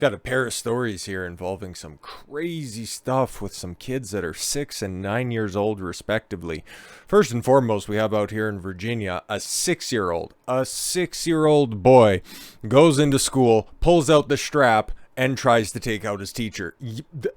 Got a pair of stories here involving some crazy stuff with some kids that are 6 and 9 years old, respectively. First and foremost, we have out here in Virginia a 6-year-old boy goes into school, pulls out the strap, and tries to take out his teacher.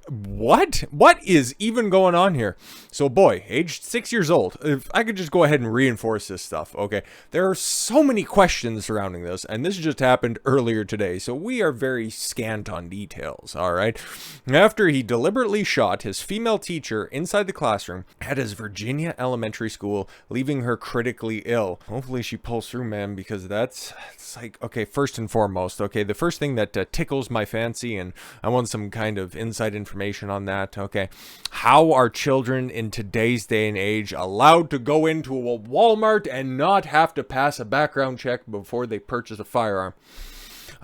What? What is even going on here? So, boy, aged 6 years old. If I could just go ahead and reinforce this stuff, okay? There are so many questions surrounding this, and this just happened earlier today, so we are very scant on details, all right? After he deliberately shot his female teacher inside the classroom at his Virginia elementary school, leaving her critically ill. Hopefully she pulls through, man, because it's like, okay, first and foremost, okay, the first thing that tickles my fancy, and I want some kind of inside information on that, okay? How are children in today's day and age allowed to go into a Walmart and not have to pass a background check before they purchase a firearm?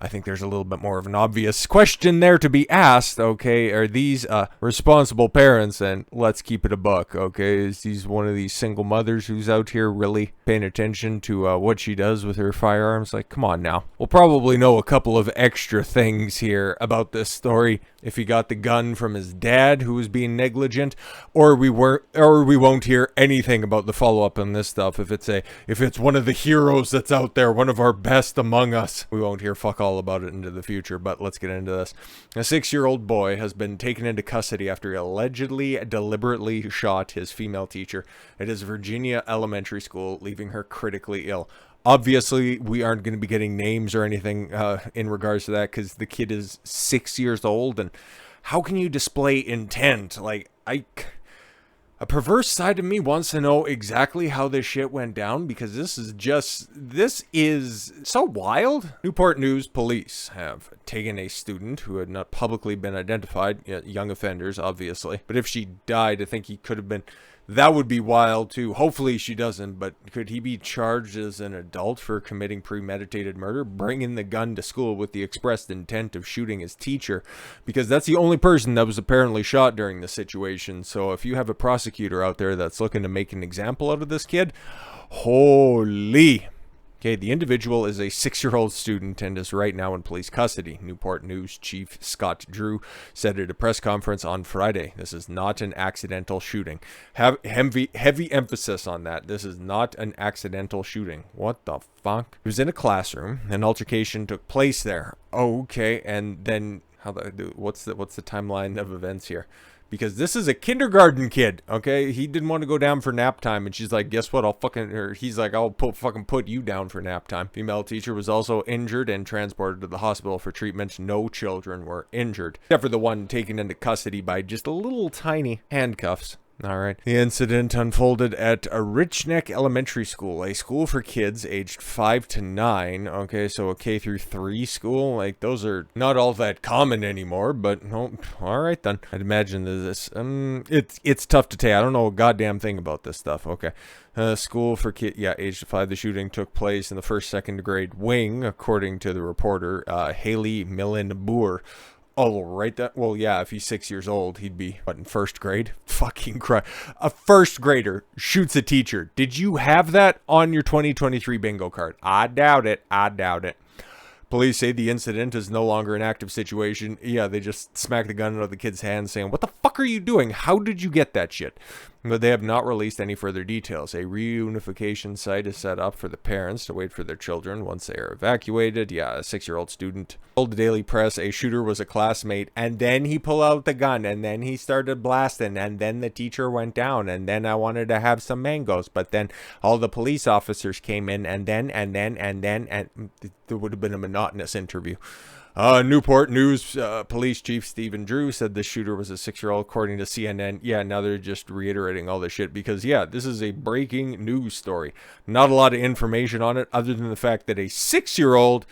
I think there's a little bit more of an obvious question there to be asked, okay? Are these responsible parents? And let's keep it a buck, okay? Is these one of these single mothers who's out here really paying attention to what she does with her firearms? Like, come on now. We'll probably know a couple of extra things here about this story if he got the gun from his dad who was being negligent, or we won't hear anything about the follow-up on this stuff. If it's one of the heroes that's out there, one of our best among us, we won't hear fuck all about it into the future. But let's get into this. A 6-year-old boy has been taken into custody after he allegedly deliberately shot his female teacher at his Virginia elementary school, leaving her critically ill. Obviously, we aren't going to be getting names or anything in regards to that because the kid is 6 years old. And how can you display intent? Like, a perverse side of me wants to know exactly how this shit went down, because this is so wild. Newport News police have taken a student who had not publicly been identified, young offenders, obviously. But if she died, I think he could have been... That would be wild too. Hopefully she doesn't, but could he be charged as an adult for committing premeditated murder, bringing the gun to school with the expressed intent of shooting his teacher? Because that's the only person that was apparently shot during the situation. So if you have a prosecutor out there that's looking to make an example out of this kid, holy... Okay, the individual is a 6-year-old student and is right now in police custody. Newport News Chief Scott Drew said at a press conference on Friday, this is not an accidental shooting. Heavy emphasis on that. This is not an accidental shooting. What the fuck? He was in a classroom. An altercation took place there. Okay, and then what's the timeline of events here? Because this is a kindergarten kid, okay? He didn't want to go down for nap time, and she's like, guess what? He's like, I'll fucking put you down for nap time. Female teacher was also injured and transported to the hospital for treatment. No children were injured, except for the one taken into custody by just a little tiny handcuffs. All right. The incident unfolded at a Rich Neck Elementary School, a school for kids aged 5 to 9. Okay, so a K through 3 school. Like, those are not all that common anymore, but no. All right, then. I'd imagine this. It's tough to tell. I don't know a goddamn thing about this stuff. Okay. School for kids, age 5. The shooting took place in the first, second grade wing, according to the reporter, Haley Millen Boer. Oh, right. If he's 6 years old, he'd be, in first grade? Fucking Christ. A first grader shoots a teacher. Did you have that on your 2023 bingo card? I doubt it. Police say the incident is no longer an active situation. Yeah, they just smacked the gun out of the kid's hand saying, what the fuck are you doing? How did you get that shit? But they have not released any further details. A reunification site is set up for the parents to wait for their children once they are evacuated. Yeah, a 6-year-old student told the Daily Press a shooter was a classmate, and then he pulled out the gun, and then he started blasting, and then the teacher went down, and then I wanted to have some mangoes, but then all the police officers came in, and then there would have been a monotonous interview. Newport News Police Chief Stephen Drew said the shooter was a 6-year-old, according to CNN. Yeah, now they're just reiterating all this shit because, this is a breaking news story. Not a lot of information on it other than the fact that a 6-year-old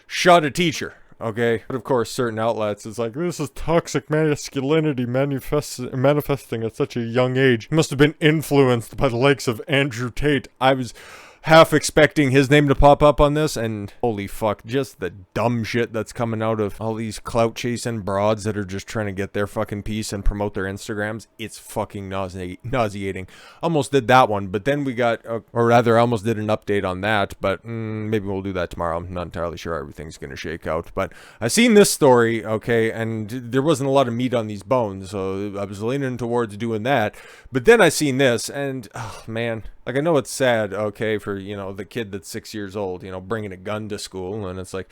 shot a teacher. Okay, but of course, certain outlets is like, this is toxic masculinity manifesting at such a young age. He must have been influenced by the likes of Andrew Tate. half expecting his name to pop up on this, and holy fuck, just the dumb shit that's coming out of all these clout chasing broads that are just trying to get their fucking piece and promote their Instagrams. It's fucking nauseating. Almost did that one, but then we got, or rather, I almost did an update on that, but maybe we'll do that tomorrow. I'm not entirely sure how everything's gonna shake out, but I seen this story, okay, and there wasn't a lot of meat on these bones, so I was leaning towards doing that. But then I seen this, and oh man, like, I know it's sad, okay, for, you know, the kid that's 6 years old, you know, bringing a gun to school, and it's like,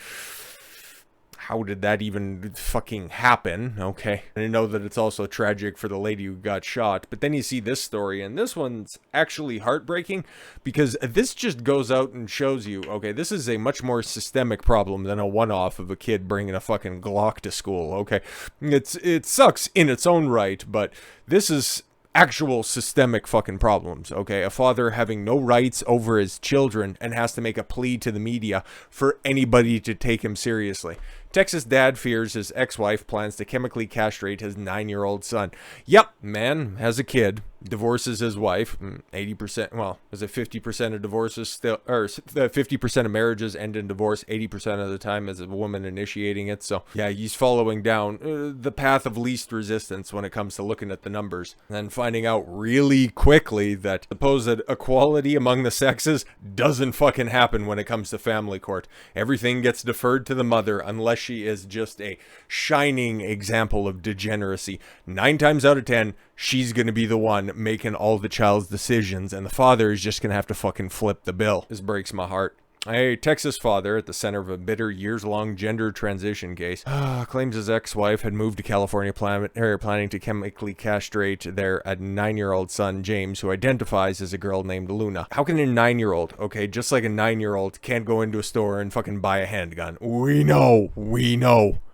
how did that even fucking happen? Okay. And I know that it's also tragic for the lady who got shot, but then you see this story, and this one's actually heartbreaking, because this just goes out and shows you, okay, this is a much more systemic problem than a one-off of a kid bringing a fucking Glock to school, okay? It sucks in its own right, but this is actual systemic fucking problems, okay? A father having no rights over his children and has to make a plea to the media for anybody to take him seriously. Texas dad fears his ex-wife plans to chemically castrate his 9-year-old son. Yep, man has a kid, divorces his wife. 80%, well, is it 50% of divorces still, or 50% of marriages end in divorce, 80% of the time as a woman initiating it. So yeah, he's following down the path of least resistance when it comes to looking at the numbers, and then finding out really quickly that supposed equality among the sexes doesn't fucking happen when it comes to family court. Everything gets deferred to the mother unless she is just a shining example of degeneracy. 9 times out of 10, she's gonna be the one making all the child's decisions, and the father is just gonna have to fucking flip the bill. This breaks my heart. A Texas father at the center of a bitter years-long gender transition case claims his ex-wife had moved to California planning to chemically castrate their 9-year-old son, James, who identifies as a girl named Luna. How can a 9-year-old, okay, just like a 9-year-old can't go into a store and fucking buy a handgun? We know.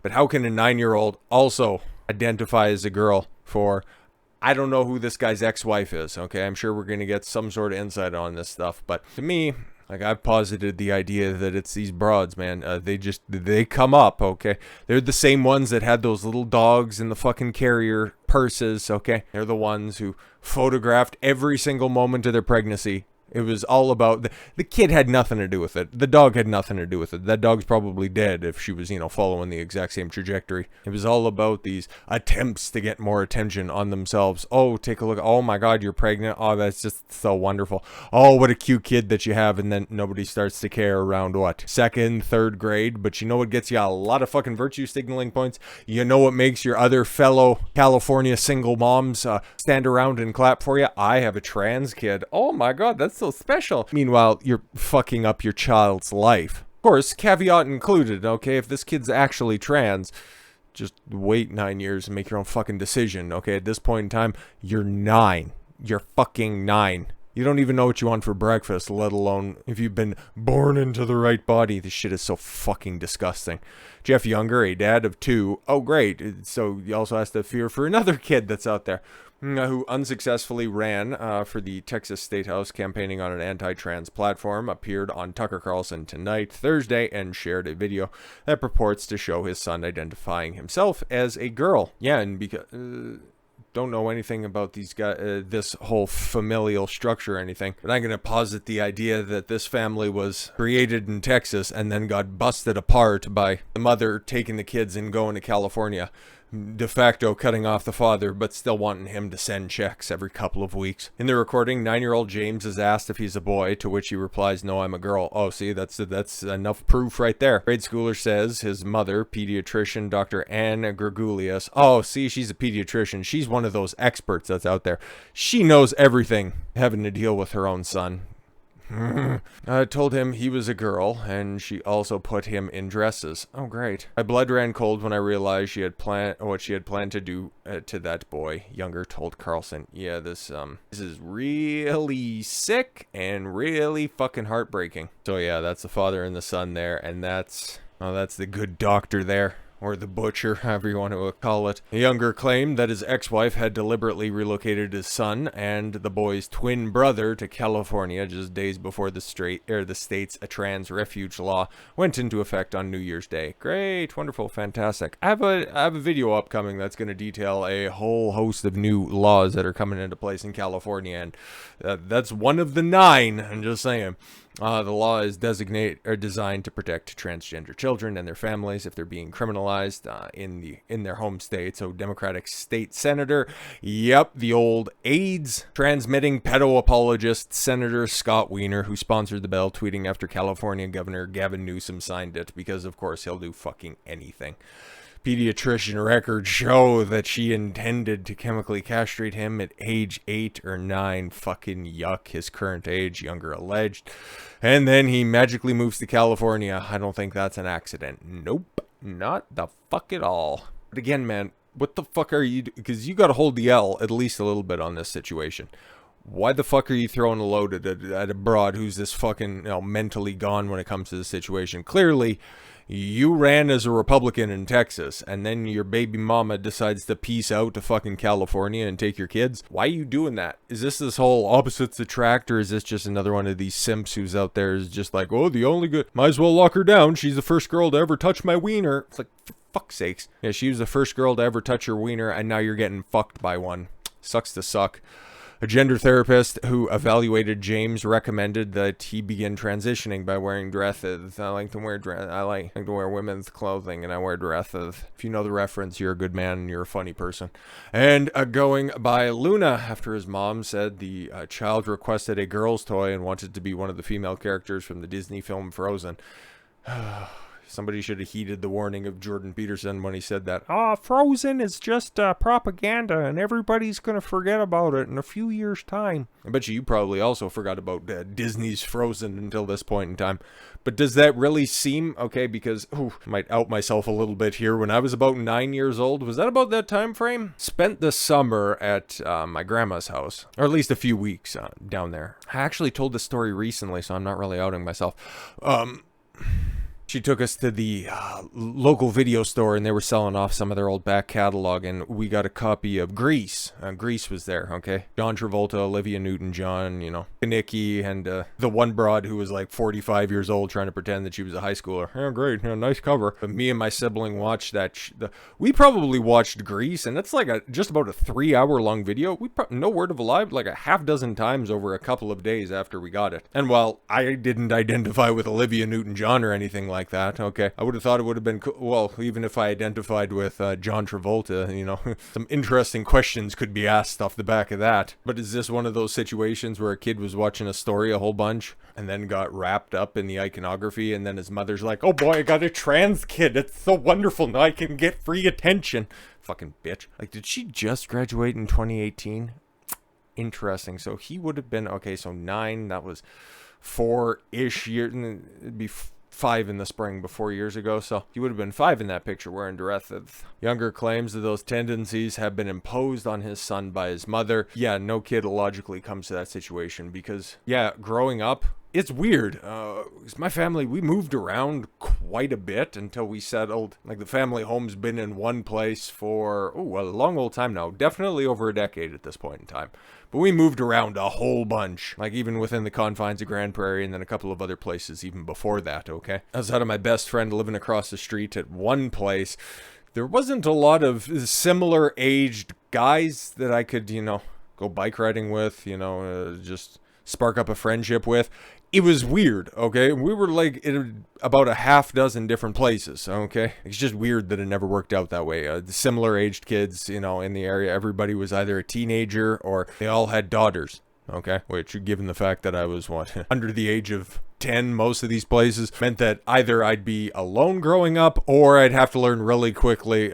But how can a 9-year-old also identify as a girl for... I don't know who this guy's ex-wife is, okay? I'm sure we're going to get some sort of insight on this stuff, but to me... like, I've posited the idea that it's these broads, man. They come up, okay? They're the same ones that had those little dogs in the fucking carrier purses, okay? They're the ones who photographed every single moment of their pregnancy. It was all about... the kid had nothing to do with it. The dog had nothing to do with it. That dog's probably dead if she was, you know, following the exact same trajectory. It was all about these attempts to get more attention on themselves. Oh, take a look. Oh my God, you're pregnant. Oh, that's just so wonderful. Oh, what a cute kid that you have. And then nobody starts to care around what? 2nd, 3rd grade. But you know what gets you a lot of fucking virtue signaling points? You know what makes your other fellow California single moms stand around and clap for you? I have a trans kid. Oh my God, that's so special. Meanwhile, you're fucking up your child's life. Of course, caveat included, okay? If this kid's actually trans, just wait 9 years and make your own fucking decision, okay? At this point in time, you're 9. You're fucking 9. You don't even know what you want for breakfast, let alone if you've been born into the right body. This shit is so fucking disgusting. Jeff Younger, a dad of 2. Oh, great. So he also has to fear for another kid that's out there who unsuccessfully ran for the Texas State House campaigning on an anti-trans platform, appeared on Tucker Carlson tonight, Thursday, and shared a video that purports to show his son identifying himself as a girl. Yeah, and because... don't know anything about these guys, this whole familial structure or anything, but I'm going to posit the idea that this family was created in Texas and then got busted apart by the mother taking the kids and going to California, de facto cutting off the father, but still wanting him to send checks every couple of weeks. In the recording, 9-year-old James is asked if he's a boy, to which he replies, "No, I'm a girl." Oh, see, that's enough proof right there. Grade schooler says his mother, pediatrician Dr. Ann Georgulas, oh, see, she's a pediatrician. She's one of those experts that's out there. She knows everything having to deal with her own son. I told him he was a girl, and she also put him in dresses. Oh, great. My blood ran cold when I realized what she had planned to do to that boy, Younger told Carlson. Yeah, this is really sick and really fucking heartbreaking. So yeah, that's the father and the son there, and that's the good doctor there. Or the butcher, however you want to call it. Younger claimed that his ex-wife had deliberately relocated his son and the boy's twin brother to California just days before the state's trans refuge law went into effect on New Year's Day. Great, wonderful, fantastic. I have a video upcoming that's going to detail a whole host of new laws that are coming into place in California, and that's one of the 9. I'm just saying. The law is designed to protect transgender children and their families if they're being criminalized in their home state. So Democratic state senator, yep, the old AIDS transmitting pedo apologist Senator Scott Wiener, who sponsored the bill, tweeting after California Governor Gavin Newsom signed it because, of course, he'll do fucking anything. Pediatrician records show that she intended to chemically castrate him at age 8 or 9. Fucking yuck. His current age, younger alleged. And then he magically moves to California. I don't think that's an accident. Nope. Not the fuck at all. But again, man, what the fuck are you... Because you got to hold the L at least a little bit on this situation. Why the fuck are you throwing a load at a broad who's this fucking, mentally gone when it comes to the situation? Clearly, you ran as a Republican in Texas, and then your baby mama decides to peace out to fucking California and take your kids. Why are you doing that? Is this whole opposites attract, or is this just another one of these simps who's out there is just like, oh, the only good, might as well lock her down. She's the first girl to ever touch my wiener. It's like, for fuck's sakes. Yeah, she was the first girl to ever touch your wiener, and now you're getting fucked by one. Sucks to suck. A gender therapist who evaluated James recommended that he begin transitioning by wearing dresses. I like to wear women's clothing, and I wear dresses. If you know the reference, you're a good man and you're a funny person. And going by Luna after his mom said the child requested a girl's toy and wanted to be one of the female characters from the Disney film Frozen. Somebody should have heeded the warning of Jordan Peterson when he said that. Frozen is just propaganda, and everybody's going to forget about it in a few years' time. I bet you probably also forgot about Disney's Frozen until this point in time. But does that really seem... Okay, because... I might out myself a little bit here. When I was about 9 years old, was that about that time frame? Spent the summer at my grandma's house. Or at least a few weeks down there. I actually told this story recently, so I'm not really outing myself. She took us to the local video store, and they were selling off some of their old back catalog, and we got a copy of Grease. Grease was there, okay? John Travolta, Olivia Newton-John, Kanicki, and the one broad who was like 45 years old trying to pretend that she was a high schooler. Oh, great, nice cover. But me and my sibling watched that. We probably watched Grease, and it's like just about a 3-hour-long video. No word of a lie, like a half dozen times over a couple of days after we got it. And while I didn't identify with Olivia Newton-John or anything like that, okay, I would have thought it would have been cool. Well, even if I identified with John Travolta, some interesting questions could be asked off the back of that. But is this one of those situations where a kid was watching a story a whole bunch and then got wrapped up in the iconography, and then his mother's like, oh boy, I got a trans kid, it's so wonderful, now I can get free attention. Fucking bitch. Like, did she just graduate in 2018? Interesting. So he would have been, okay, so 9, that was 4-ish years, it'd be 5 in the spring, but 4 years ago, so he would have been 5 in that picture wearing dresses. Younger claims that those tendencies have been imposed on his son by his mother. Yeah, no kid logically comes to that situation because, yeah, growing up, it's weird. My family, we moved around quite a bit until we settled. Like, the family home's been in one place for, a long old time now. Definitely over a decade at this point in time. But we moved around a whole bunch. Like, even within the confines of Grand Prairie and then a couple of other places even before that, okay? I was out of my best friend living across the street at one place. There wasn't a lot of similar aged guys that I could, go bike riding with, just spark up a friendship with. It was weird, okay? We were like in about a half dozen different places, okay? It's just weird that it never worked out that way. Similar aged kids, in the area, everybody was either a teenager or they all had daughters, okay? Which, given the fact that I was, under the age of 10, most of these places, meant that either I'd be alone growing up or I'd have to learn really quickly,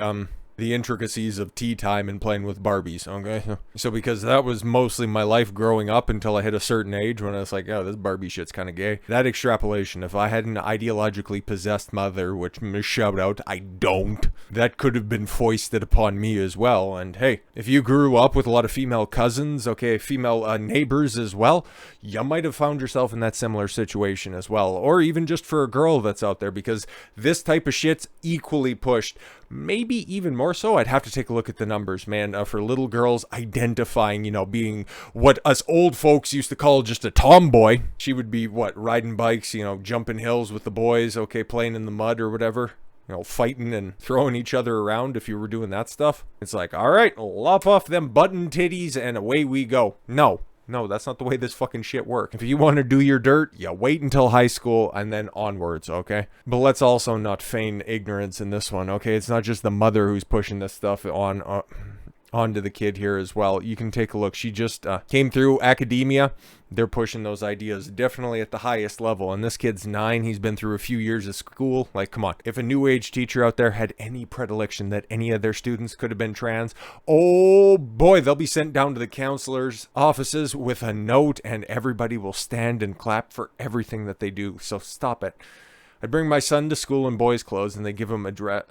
the intricacies of tea time and playing with Barbies, okay? So because that was mostly my life growing up until I hit a certain age when I was like, oh, this Barbie shit's kind of gay. That extrapolation, if I had an ideologically possessed mother, which, shout out, I don't, that could have been foisted upon me as well. And hey, if you grew up with a lot of female cousins, okay, female neighbors as well, you might have found yourself in that similar situation as well. Or even just for a girl that's out there, because this type of shit's equally pushed. Maybe even more so. I'd have to take a look at the numbers, man. For little girls identifying, being what us old folks used to call just a tomboy. She would be, riding bikes, jumping hills with the boys, okay, playing in the mud or whatever. Fighting and throwing each other around if you were doing that stuff. It's like, all right, lop off them button titties and away we go. No. No, that's not the way this fucking shit works. If you want to do your dirt, you wait until high school and then onwards, okay? But let's also not feign ignorance in this one, okay? It's not just the mother who's pushing this stuff onto the kid here as well. You can take a look. She just came through academia. They're pushing those ideas definitely at the highest level. And this kid's 9. He's been through a few years of school. Like, come on. If a new age teacher out there had any predilection that any of their students could have been trans, oh boy, they'll be sent down to the counselor's offices with a note, and everybody will stand and clap for everything that they do. So stop it. I bring my son to school in boys' clothes, and they give him a dress.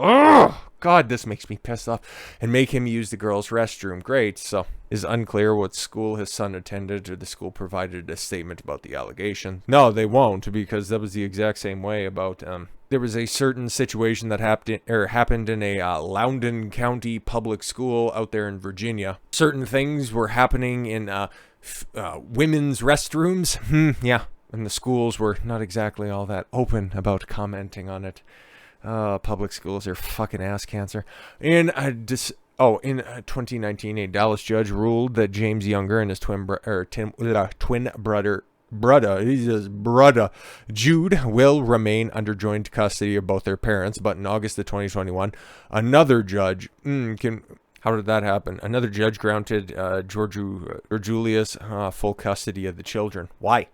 Oh, God, this makes me pissed off. And make him use the girls' restroom. Great. So, is unclear what school his son attended, or the school provided a statement about the allegation. No, they won't, because that was the exact same way about, there was a certain situation that happened in a Loudoun County public school out there in Virginia. Certain things were happening in women's restrooms. Yeah. And the schools were not exactly all that open about commenting on it. Public schools are fucking ass cancer. In 2019, a Dallas judge ruled that James Younger and his twin brother Jude will remain under joint custody of both their parents. But in August of 2021, another judge how did that happen? Another judge granted Georgulas full custody of the children. Why?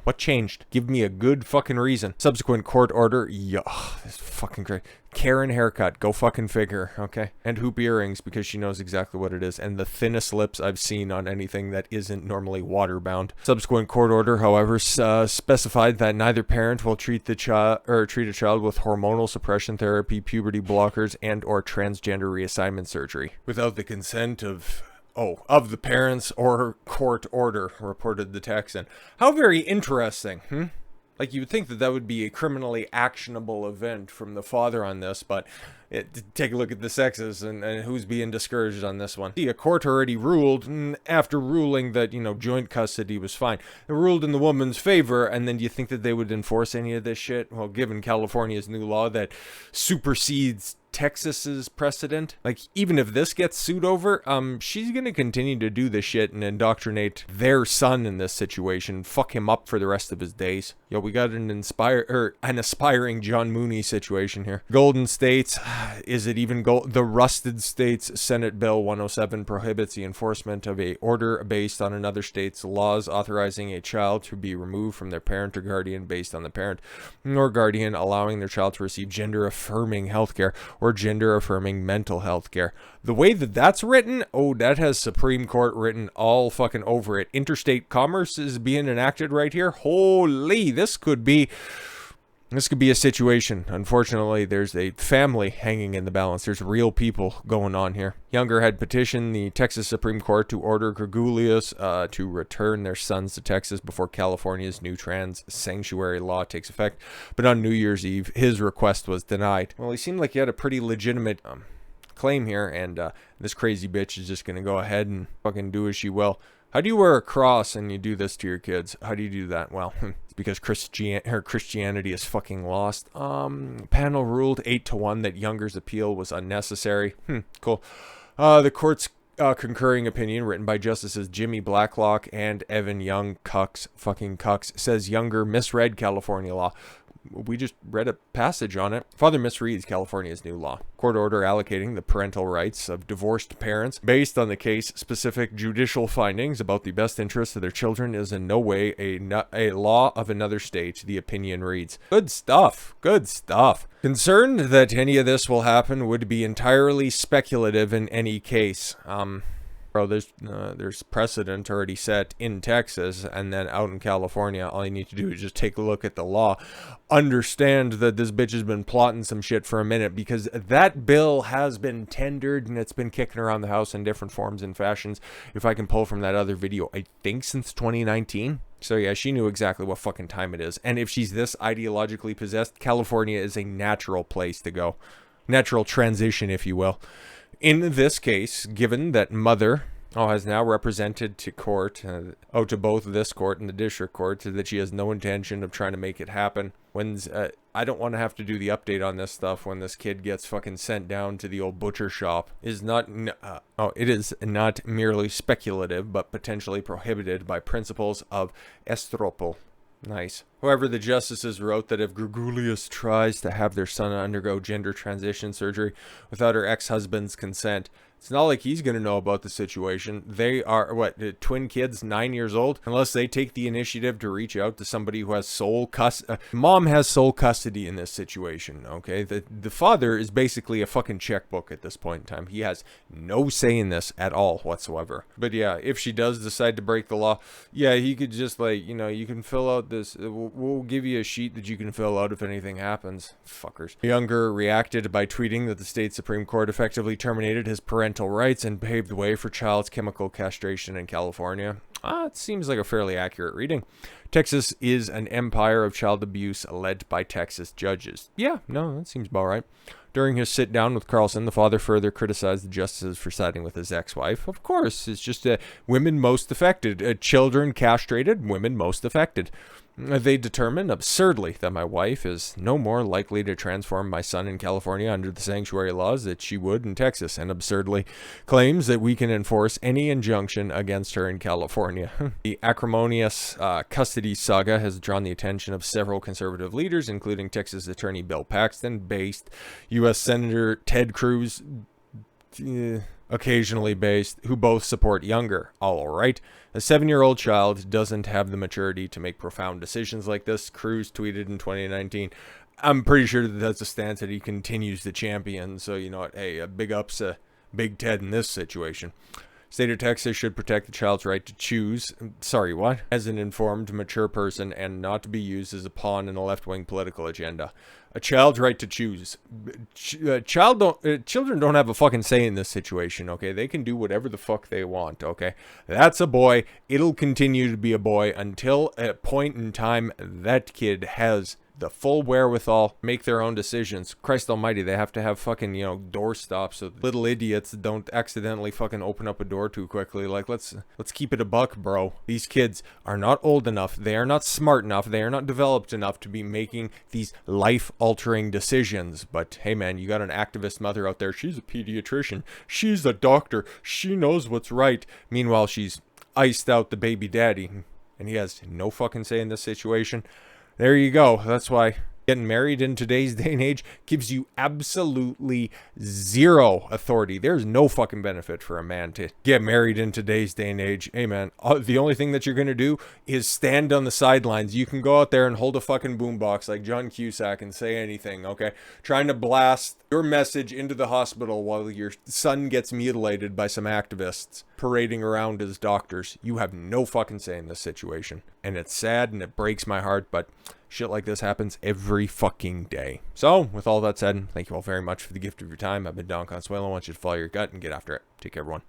What changed? Give me a good fucking reason. Subsequent court order. Yeah, this is fucking great. Karen haircut. Go fucking figure. Okay. And hoop earrings, because she knows exactly what it is. And the thinnest lips I've seen on anything that isn't normally water-bound. Subsequent court order, however, specified that neither parent will treat a child with hormonal suppression therapy, puberty blockers, and or transgender reassignment surgery without the consent of the parents or court order, reported the Texan. How very interesting, Like, you would think that would be a criminally actionable event from the father on this, but take a look at the sexes and who's being discouraged on this one. See, a court already ruled, after ruling that, joint custody was fine. It ruled in the woman's favor, and then do you think that they would enforce any of this shit? Well, given California's new law that supersedes Texas's precedent, like, even if this gets sued over, she's gonna continue to do this shit and indoctrinate their son in this situation, fuck him up for the rest of his days. Yo, we got an aspiring John Mooney situation here. Golden States, is it even the rusted states? Senate Bill 107 prohibits the enforcement of a order based on another state's laws authorizing a child to be removed from their parent or guardian based on the parent or guardian allowing their child to receive gender-affirming healthcare or gender-affirming mental health care. The way that that's written, that has Supreme Court written all fucking over it. Interstate commerce is being enacted right here. Holy, this could be a situation. Unfortunately, there's a family hanging in the balance. There's real people going on here. Younger had petitioned the Texas Supreme Court to order Georgulas to return their sons to Texas before California's new trans sanctuary law takes effect. But on New Year's Eve, his request was denied. Well, he seemed like he had a pretty legitimate claim here, and this crazy bitch is just going to go ahead and fucking do as she will. How do you wear a cross and you do this to your kids? How do you do that? Well, it's because Christianity is fucking lost. Panel ruled 8-1 that Younger's appeal was unnecessary. Cool. The court's concurring opinion, written by Justices Jimmy Blacklock and Evan Young, cucks, says Younger misread California law. We just read a passage on it. Father misreads California's new law. Court order allocating the parental rights of divorced parents based on the case-specific judicial findings about the best interests of their children is in no way a law of another state, the opinion reads. Good stuff. Good stuff. Concerned that any of this will happen would be entirely speculative in any case. Bro, there's precedent already set in Texas, and then out in California, all you need to do is just take a look at the law. Understand that this bitch has been plotting some shit for a minute, because that bill has been tendered, and it's been kicking around the house in different forms and fashions. If I can pull from that other video, I think since 2019. So yeah, she knew exactly what fucking time it is. And if she's this ideologically possessed, California is a natural place to go. Natural transition, if you will. In this case, given that mother has now represented to court, to both this court and the district court, that she has no intention of trying to make it happen. I don't want to have to do the update on this stuff when this kid gets fucking sent down to the old butcher shop. It is not merely speculative, but potentially prohibited by principles of estoppel. Nice. However, the justices wrote that if Georgulas tries to have their son undergo gender transition surgery without her ex-husband's consent, it's not like he's going to know about the situation. They are, twin kids, 9 years old? Unless they take the initiative to reach out to somebody who has sole custody. Mom has sole custody in this situation, okay? The father is basically a fucking checkbook at this point in time. He has no say in this at all whatsoever. But yeah, if she does decide to break the law, yeah, he could just you can fill out this, we'll give you a sheet that you can fill out if anything happens. Fuckers. Younger reacted by tweeting that the state Supreme Court effectively terminated his parental rights and paved the way for child's chemical castration in California. It seems like a fairly accurate reading. Texas is an empire of child abuse led by Texas judges. Yeah, no, that seems about right. During his sit-down with Carlson, the father further criticized the justices for siding with his ex-wife. Of course, it's just women most affected. Children castrated, women most affected. They determined, absurdly, that my wife is no more likely to transform my son in California under the sanctuary laws that she would in Texas, and absurdly claims that we can enforce any injunction against her in California. The acrimonious custody saga has drawn the attention of several conservative leaders, including Texas Attorney Bill Paxton, based U.S. Senator Ted Cruz, occasionally based, who both support younger. All right. A 7-year-old child doesn't have the maturity to make profound decisions like this, Cruz tweeted in 2019. I'm pretty sure that that's a stance that he continues to champion. So, you know what? Hey, big ups to Big Ted in this situation. State of Texas should protect the child's right to choose, as an informed, mature person and not to be used as a pawn in a left-wing political agenda. A child's right to choose. Children don't have a fucking say in this situation, okay? They can do whatever the fuck they want, okay? That's a boy. It'll continue to be a boy until a point in time that kid has the full wherewithal, make their own decisions. Christ almighty, they have to have fucking, door stops so little idiots don't accidentally fucking open up a door too quickly. Like, let's keep it a buck, bro. These kids are not old enough. They are not smart enough. They are not developed enough to be making these life-altering decisions. But, hey, man, you got an activist mother out there. She's a pediatrician. She's a doctor. She knows what's right. Meanwhile, she's iced out the baby daddy, and he has no fucking say in this situation. There you go. That's why getting married in today's day and age gives you absolutely zero authority. There's no fucking benefit for a man to get married in today's day and age. Hey, man, the only thing that you're going to do is stand on the sidelines. You can go out there and hold a fucking boombox like John Cusack and say anything, okay? Trying to blast your message into the hospital while your son gets mutilated by some activists parading around as doctors. You have no fucking say in this situation. And it's sad and it breaks my heart, but shit like this happens every fucking day. So, with all that said, thank you all very much for the gift of your time. I've been Don Consuelo. I want you to follow your gut and get after it. Take care, everyone.